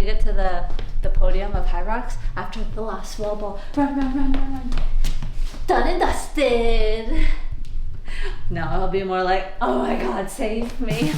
to get to the podium of HYROX after the last wall ball. Run, run, run, run, run. Done and dusted. No, I'll be more like, oh my God, save me.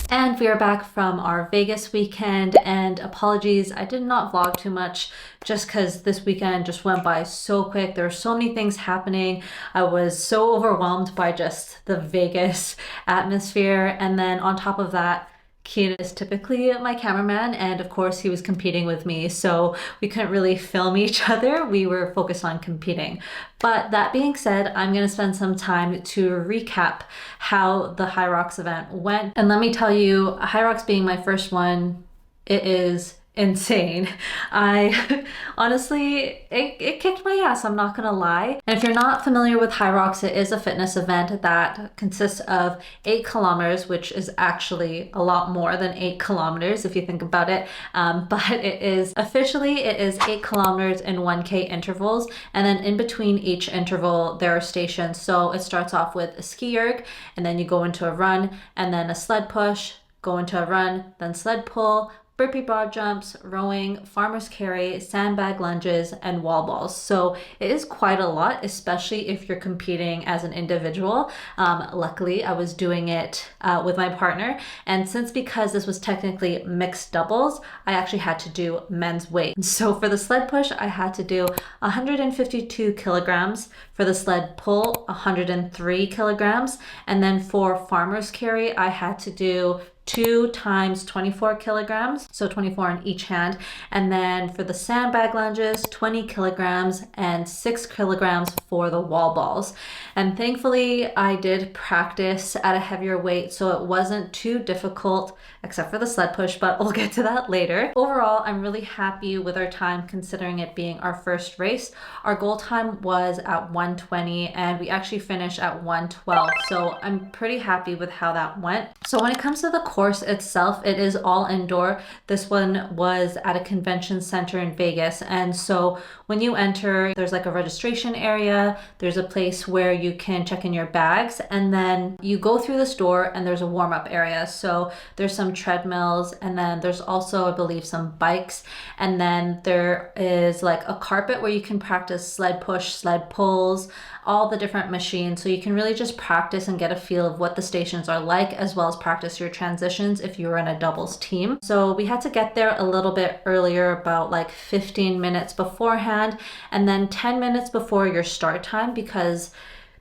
And we are back from our Vegas weekend, and apologies, I did not vlog too much just because this weekend just went by so quick. There were so many things happening. I was so overwhelmed by just the Vegas atmosphere. And then on top of that, Keenan is typically my cameraman, and of course he was competing with me, so we couldn't really film each other. We were focused on competing. But that being said, I'm going to spend some time to recap how the HYROX event went. And let me tell you, HYROX being my first one, it is insane. I honestly, it kicked my ass, I'm not gonna lie. And if you're not familiar with HYROX, it is a fitness event that consists of 8 kilometers, which is actually a lot more than 8 kilometers if you think about it. But it is 8 kilometers in 1K intervals, and then in between each interval there are stations. So it starts off with a ski erg, and then you go into a run, and then a sled push, go into a run, then sled pull, burpee broad jumps, rowing, farmer's carry, sandbag lunges, and wall balls. So it is quite a lot, especially if you're competing as an individual. Luckily, I was doing it with my partner. And because this was technically mixed doubles, I actually had to do men's weight. So for the sled push, I had to do 152 kilograms. For the sled pull, 103 kilograms. And then for farmer's carry, I had to do 2 times 24 kilograms, so 24 in each hand. And then for the sandbag lunges, 20 kilograms and 6 kilograms for the wall balls. And thankfully I did practice at a heavier weight, so it wasn't too difficult except for the sled push, but we'll get to that later. Overall, I'm really happy with our time considering it being our first race. Our goal time was at 1:20 and we actually finished at 1:12. So I'm pretty happy with how that went. So when it comes to the course itself, it is all indoor. This one was at a convention center in Vegas. And so when you enter, there's like a registration area, there's a place where you can check in your bags, and then you go through this door and there's a warm-up area. So there's some treadmills, and then there's also, I believe, some bikes, and then there is like a carpet where you can practice sled push, sled pulls, all the different machines. So you can really just practice and get a feel of what the stations are like, as well as practice your transitions if you're in a doubles team. So we had to get there a little bit earlier, about like 15 minutes beforehand, and then 10 minutes before your start time, because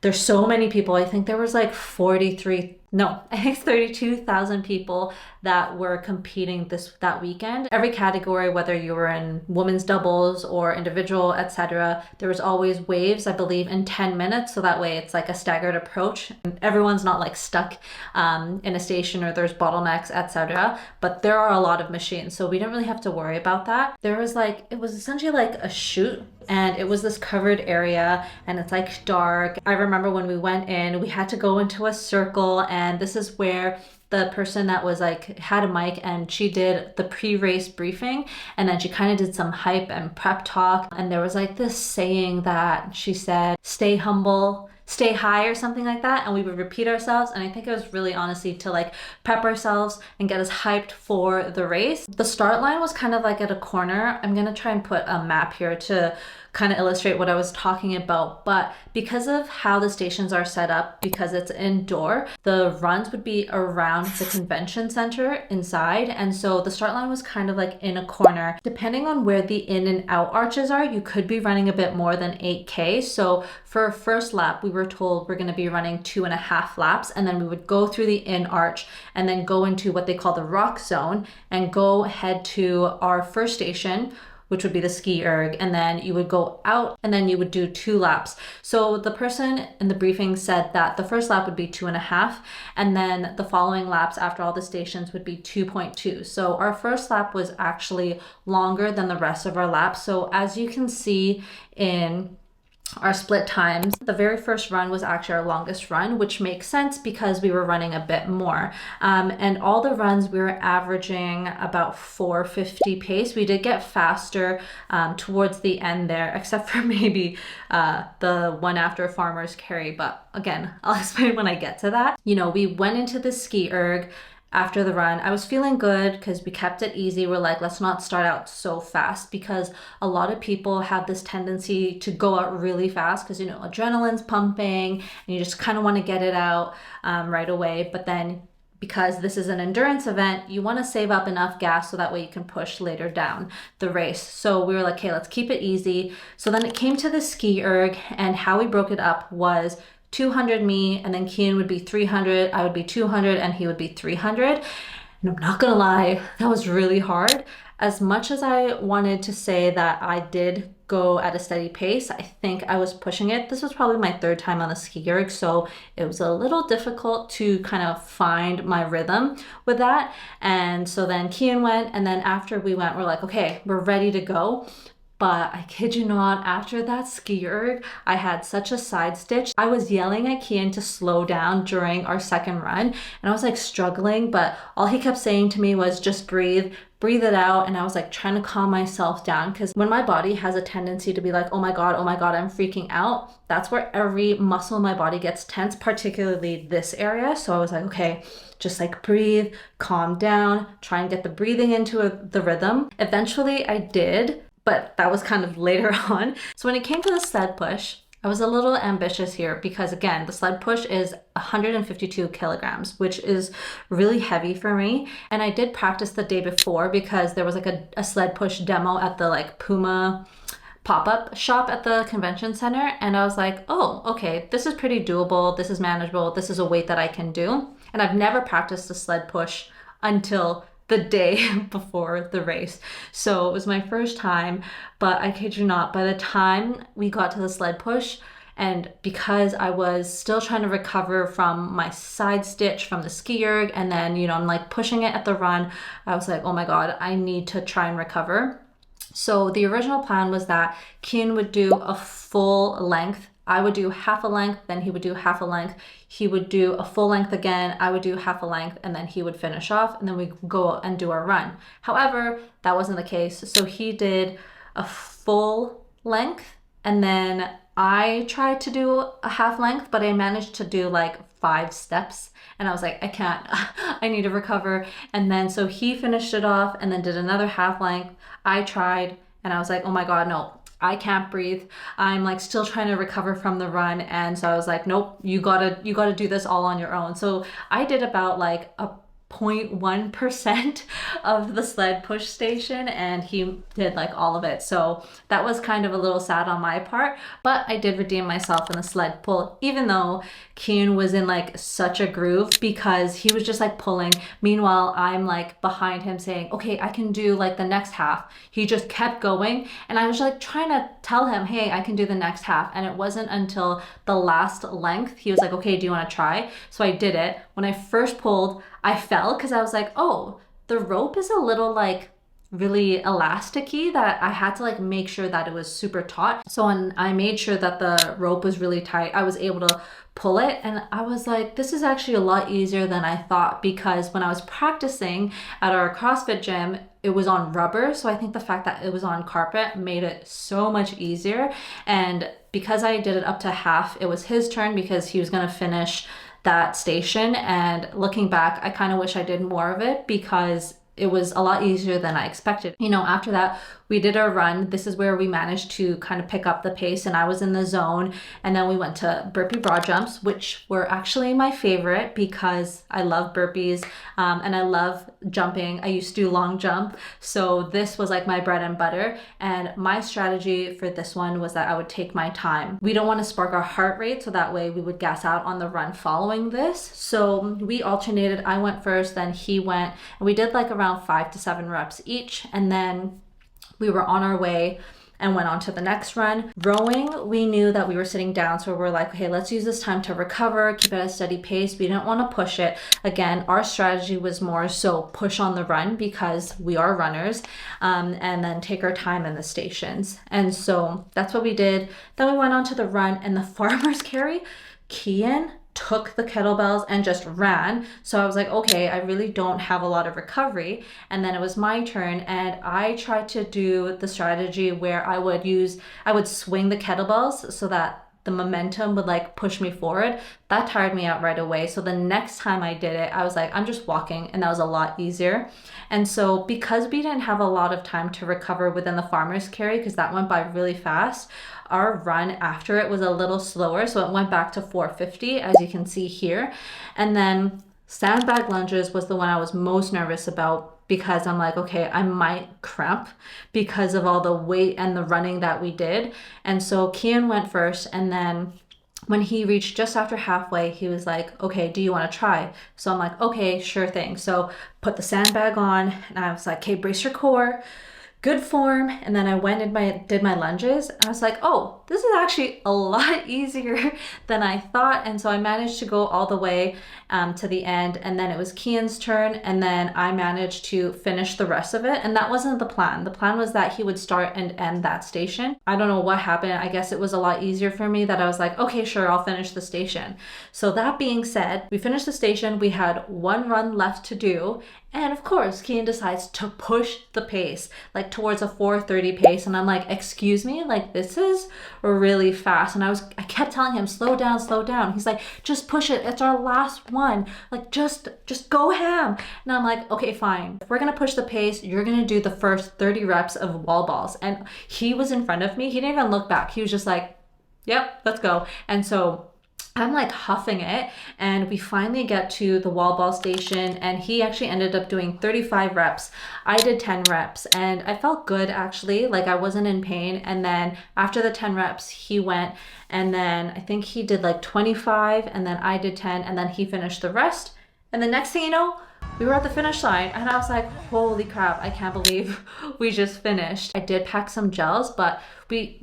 there's so many people. I think there was like 32,000 people that were competing that weekend. Every category, whether you were in women's doubles or individual, etc., there was always waves, I believe, in 10 minutes. So that way it's like a staggered approach. Everyone's not like stuck in a station, or there's bottlenecks, etc. But there are a lot of machines, so we didn't really have to worry about that. There was like, it was essentially like a chute, and it was this covered area, and it's like dark. I remember when we went in, we had to go into a circle, and this is where the person that was like had a mic, and she did the pre-race briefing, and then she kind of did some hype and prep talk, and there was like this saying that she said, stay humble, stay high, or something like that, and we would repeat ourselves. And I think it was really honestly to like prep ourselves and get us hyped for the race. The start line was kind of like at a corner. I'm gonna try and put a map here to kind of illustrate what I was talking about. But because of how the stations are set up, because it's indoor, the runs would be around the convention center inside. And so the start line was kind of like in a corner. Depending on where the in and out arches are, you could be running a bit more than 8K. So for our first lap, we were told we're gonna be running 2.5 laps, and then we would go through the in arch and then go into what they call the rock zone and go head to our first station, which would be the ski erg, and then you would go out and then you would do 2 laps. So the person in the briefing said that the first lap would be 2.5, and then the following laps after all the stations would be 2.2. So our first lap was actually longer than the rest of our laps. So as you can see in our split times. The very first run was actually our longest run, which makes sense because we were running a bit more. And all the runs we were averaging about 4:50 pace. We did get faster towards the end there, except for maybe the one after Farmer's Carry. But again, I'll explain when I get to that. You know, we went into the ski erg after the run. I was feeling good because we kept it easy. We're like, let's not start out so fast, because a lot of people have this tendency to go out really fast because, you know, adrenaline's pumping and you just kind of want to get it out right away. But then because this is an endurance event, you want to save up enough gas so that way you can push later down the race. So we were like, okay, let's keep it easy. So then it came to the ski erg, and how we broke it up was 200 me, and then Kian would be 300, I would be 200, and he would be 300. And I'm not gonna lie, that was really hard. As much as I wanted to say that I did go at a steady pace, I think I was pushing it. This was probably my third time on the ski erg, so it was a little difficult to kind of find my rhythm with that. And so then Kian went, and then after we went, we're like, okay, we're ready to go. But I kid you not, after that ski erg, I had such a side stitch. I was yelling at Kian to slow down during our second run, and I was like struggling, but all he kept saying to me was just breathe it out. And I was like trying to calm myself down, because when my body has a tendency to be like, oh my God, I'm freaking out, that's where every muscle in my body gets tense, particularly this area. So I was like, okay, just like breathe, calm down, try and get the breathing into the rhythm. Eventually I did, but that was kind of later on. So when it came to the sled push, I was a little ambitious here because, again, the sled push is 152 kilograms, which is really heavy for me. And I did practice the day before because there was like a sled push demo at the like Puma pop-up shop at the convention center. And I was like, oh, okay, this is pretty doable. This is manageable. This is a weight that I can do. And I've never practiced the sled push until the day before the race. So it was my first time, but I kid you not, by the time we got to the sled push, and because I was still trying to recover from my side stitch from the ski erg, and then, you know, I'm like pushing it at the run, I was like, oh my God, I need to try and recover. So the original plan was that Kian would do a full length. I would do half a length, then he would do half a length. He would do a full length again. I would do half a length, and then he would finish off, and then we go and do our run. However, that wasn't the case. So he did a full length, and then I tried to do a half length, but I managed to do like 5 steps. And I was like, I can't, I need to recover. And then so he finished it off and then did another half length. I tried, and I was like, oh my God, no, I can't breathe. I'm like still trying to recover from the run. And so I was like, nope, you gotta do this all on your own. So I did about like a 0.1% of the sled push station, and he did like all of it. So that was kind of a little sad on my part, but I did redeem myself in the sled pull, even though Kian was in like such a groove because he was just like pulling. Meanwhile, I'm like behind him saying, okay, I can do like the next half. He just kept going, and I was like trying to tell him, hey, I can do the next half. And it wasn't until the last length he was like, okay, do you want to try? So I did it. When I first pulled, I fell because I was like, oh, the rope is a little like really elasticy that I had to like make sure that it was super taut. So when I made sure that the rope was really tight, I was able to pull it, and I was like, this is actually a lot easier than I thought, because when I was practicing at our CrossFit gym, it was on rubber. So I think the fact that it was on carpet made it so much easier. And because I did it up to half, it was his turn because he was going to finish that station. And looking back, I kind of wish I did more of it because it was a lot easier than I expected. You know, after that, we did our run. This is where we managed to kind of pick up the pace, and I was in the zone. And then we went to burpee broad jumps, which were actually my favorite because I love burpees and I love jumping. I used to do long jump. So this was like my bread and butter. And my strategy for this one was that I would take my time. We don't want to spark our heart rate, so that way we would gas out on the run following this. So we alternated. I went first, then he went, and we did like around 5 to 7 reps each. And then we were on our way, and went on to the next run. Rowing, we knew that we were sitting down, so we're like, okay, let's use this time to recover, keep it at a steady pace. We didn't want to push it. Again, our strategy was more so push on the run because we are runners, and then take our time in the stations. And so that's what we did. Then we went on to the run, and the farmer's carry, Kian took the kettlebells and just ran. So I was like, okay, I really don't have a lot of recovery. And then it was my turn, and I tried to do the strategy where I would swing the kettlebells so that the momentum would like push me forward. That tired me out right away. So the next time I did it, I was like, I'm just walking, and that was a lot easier. And so because we didn't have a lot of time to recover within the farmer's carry, because that went by really fast, our run after it was a little slower. So it went back to 450, as you can see here. And then sandbag lunges was the one I was most nervous about, because I'm like, okay, I might cramp because of all the weight and the running that we did. And so Kian went first, and then when he reached just after halfway, he was like, okay, do you want to try? So I'm like, okay, sure thing. So put the sandbag on, and I was like, okay, brace your core, good form. And then I went and did my lunges. And I was like, oh, this is actually a lot easier than I thought. And so I managed to go all the way to the end. And then it was Kian's turn. And then I managed to finish the rest of it. And that wasn't the plan. The plan was that he would start and end that station. I don't know what happened. I guess it was a lot easier for me that I was like, okay, sure, I'll finish the station. So that being said, we finished the station. We had one run left to do. And of course, Kian decides to push the pace, like towards a 4:30 pace. And I'm like, excuse me, like this is really fast. And I kept telling him, slow down, slow down. He's like, just push it. It's our last one. Like, just go ham. And I'm like, okay, fine. If we're going to push the pace, you're going to do the first 30 reps of wall balls. And he was in front of me. He didn't even look back. He was just like, yep, let's go. And so I'm like huffing it, and we finally get to the wall ball station, and he actually ended up doing 35 reps. I did 10 reps, and I felt good actually, like I wasn't in pain. And then after the 10 reps, he went, and then I think he did like 25, and then I did 10, and then he finished the rest. And the next thing you know, we were at the finish line, and I was like, holy crap, I can't believe we just finished. I did pack some gels, but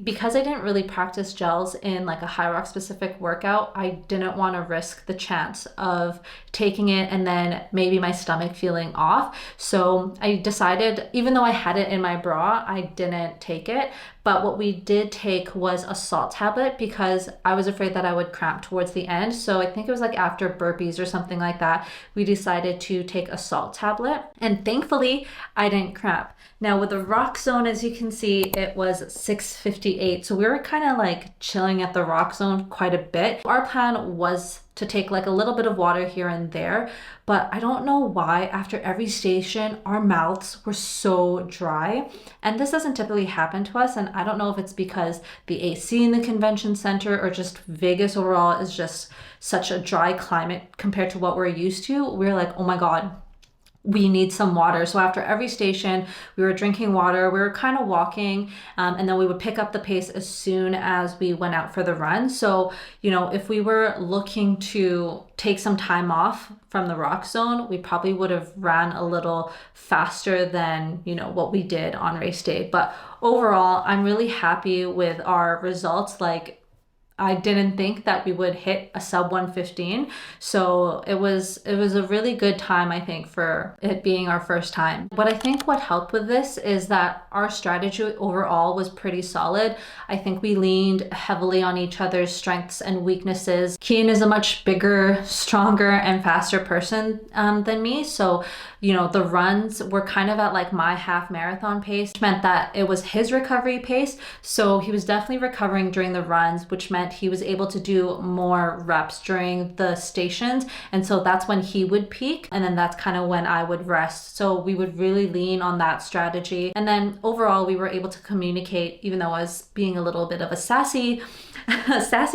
because I didn't really practice gels in like a HYROX specific workout, I didn't want to risk the chance of taking it and then maybe my stomach feeling off. So I decided, even though I had it in my bra, I didn't take it. But what we did take was a salt tablet, because I was afraid that I would cramp towards the end. So I think it was like after burpees or something like that, we decided to take a salt tablet, and thankfully I didn't cramp. Now with the rock zone, as you can see, it was 6:58. So we were kind of like chilling at the rock zone quite a bit. Our plan was to take like a little bit of water here and there, but I don't know why after every station our mouths were so dry. And this doesn't typically happen to us, and I don't know if it's because the AC in the convention center or just Vegas overall is just such a dry climate compared to what we're used to. We're like, oh my God, we need some water. So after every station, we were drinking water, we were kind of walking, and then we would pick up the pace as soon as we went out for the run. So, you know, if we were looking to take some time off from the rock zone, we probably would have ran a little faster than, you know, what we did on race day. But overall, I'm really happy with our results. Like, I didn't think that we would hit a sub 115. So it was a really good time, I think, for it being our first time. What I think what helped with this is that our strategy overall was pretty solid. I think we leaned heavily on each other's strengths and weaknesses. Kian is a much bigger, stronger, and faster person than me. So, you know, the runs were kind of at like my half marathon pace, which meant that it was his recovery pace. So he was definitely recovering during the runs, which meant he was able to do more reps during the stations. And so that's when he would peak. And then that's kind of when I would rest. So we would really lean on that strategy. And then overall, we were able to communicate, even though I was being a little bit of a sassy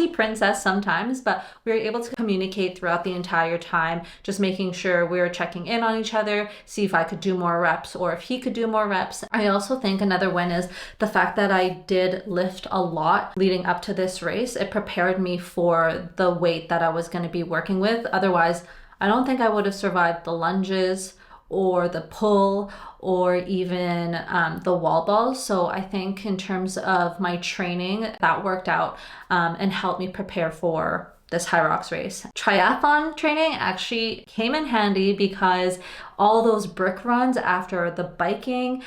princess sometimes, but we were able to communicate throughout the entire time, just making sure we were checking in on each other, see if I could do more reps or if he could do more reps. I also think another win is the fact that I did lift a lot leading up to this race. It prepared me for the weight that I was going to be working with. Otherwise, I don't think I would have survived the lunges or the pull or even the wall balls. So I think in terms of my training, that worked out and helped me prepare for this HYROX race. Triathlon training actually came in handy because all those brick runs after the biking,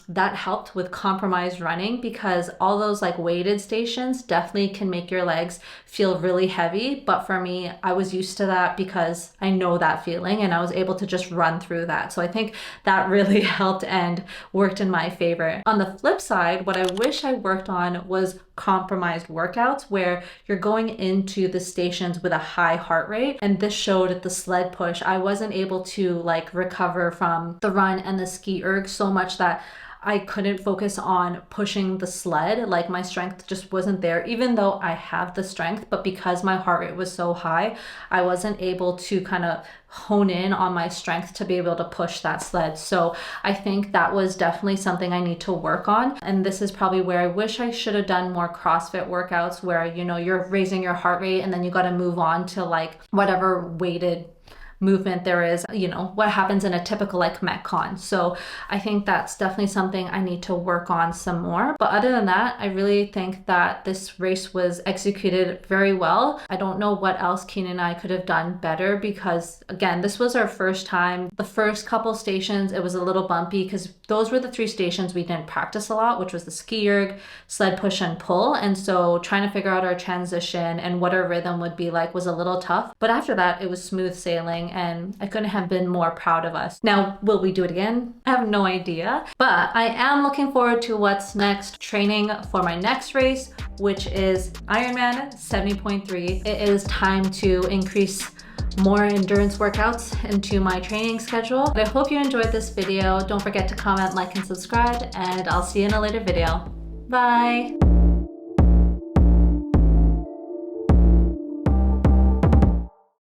that helped with compromised running, because all those like weighted stations definitely can make your legs feel really heavy. But for me, I was used to that because I know that feeling and I was able to just run through that. So I think that really helped and worked in my favor. On the flip side, what I wish I worked on was compromised workouts where you're going into the stations with a high heart rate. And this showed at the sled push, I wasn't able to like recover from the run and the ski erg so much that I couldn't focus on pushing the sled. Like my strength just wasn't there, even though I have the strength, but because my heart rate was so high, I wasn't able to kind of hone in on my strength to be able to push that sled. So I think that was definitely something I need to work on. And this is probably where I wish I should have done more CrossFit workouts where, you know, you're raising your heart rate and then you got to move on to like whatever weighted movement there is, you know, what happens in a typical like Metcon. So I think that's definitely something I need to work on some more. But other than that, I really think that this race was executed very well. I don't know what else Keenan and I could have done better because again, this was our first time. The first couple stations, it was a little bumpy because those were the 3 stations we didn't practice a lot, which was the ski erg, sled push and pull. And so trying to figure out our transition and what our rhythm would be like was a little tough. But after that, it was smooth sailing and I couldn't have been more proud of us. Now, will we do it again? I have no idea, but I am looking forward to what's next, training for my next race, which is Ironman 70.3. It is time to increase more endurance workouts into my training schedule. But I hope you enjoyed this video. Don't forget to comment, like, and subscribe, and I'll see you in a later video. Bye.